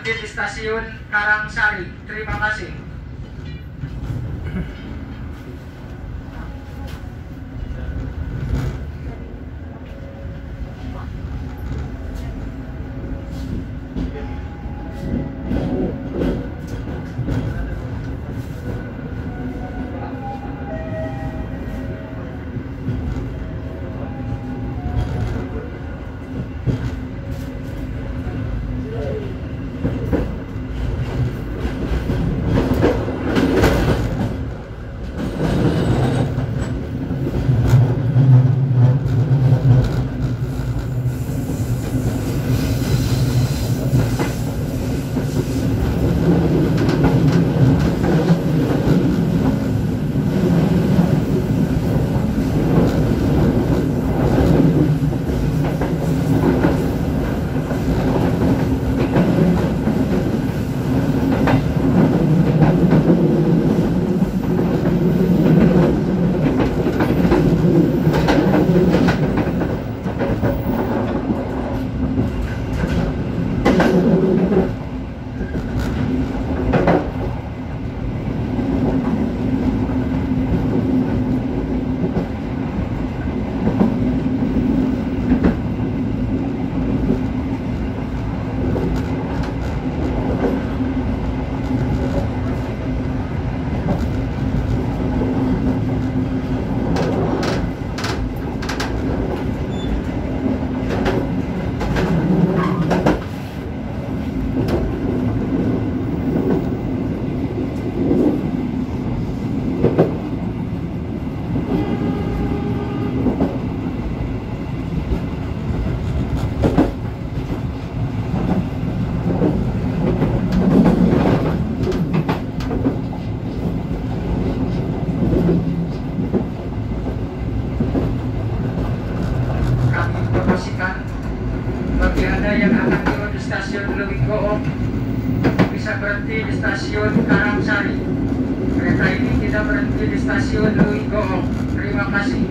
berhenti di stasiun Karangsari. Terima kasih. Bagi Anda yang akan turun di stasiun Leuwih Goong, bisa berhenti di stasiun Karangsari. Kereta ini tidak berhenti di stasiun Leuwih Goong. Terima kasih.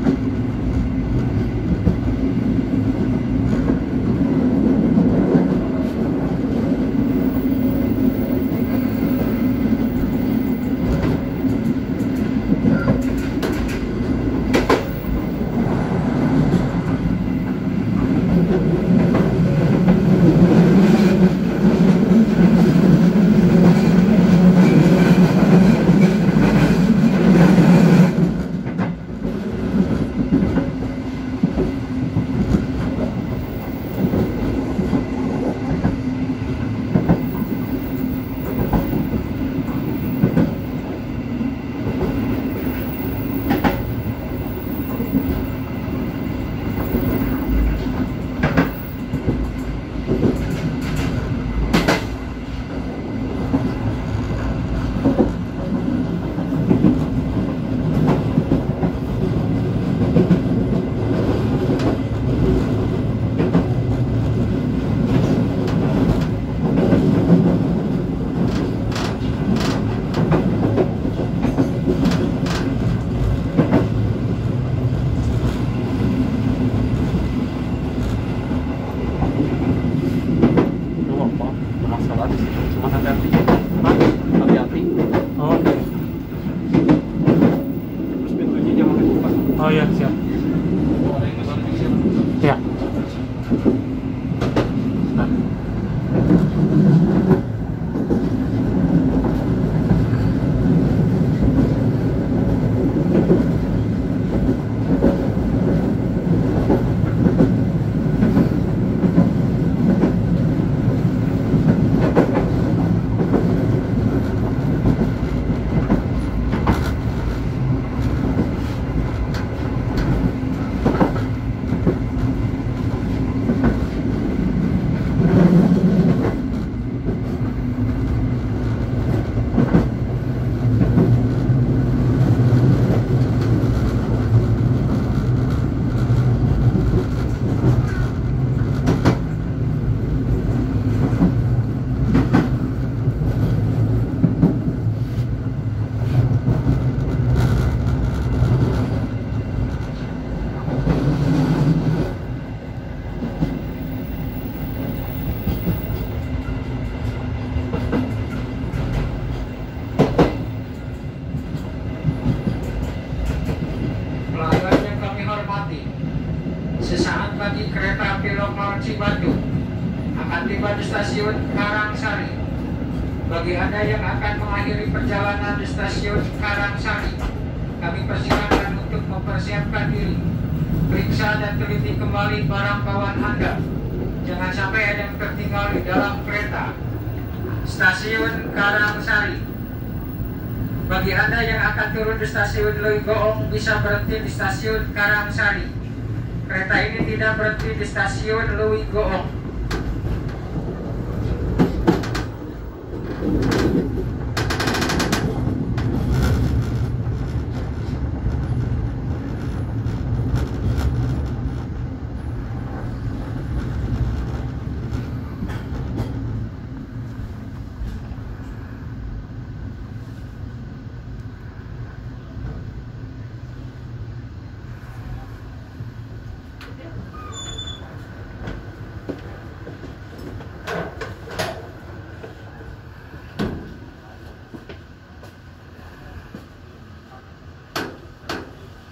Sesaat lagi kereta api lokal Cibatu akan tiba di stasiun Karangsari. Bagi Anda yang akan mengakhiri perjalanan di stasiun Karangsari, kami persilakan untuk mempersiapkan diri. Periksa dan teliti kembali barang bawaan Anda. Jangan sampai ada yang tertinggal di dalam kereta. Stasiun Karangsari. Bagi Anda yang akan turun di stasiun Lui Goong, bisa berhenti di stasiun Karangsari. Kereta ini tidak berhenti di stasiun Lui Goong.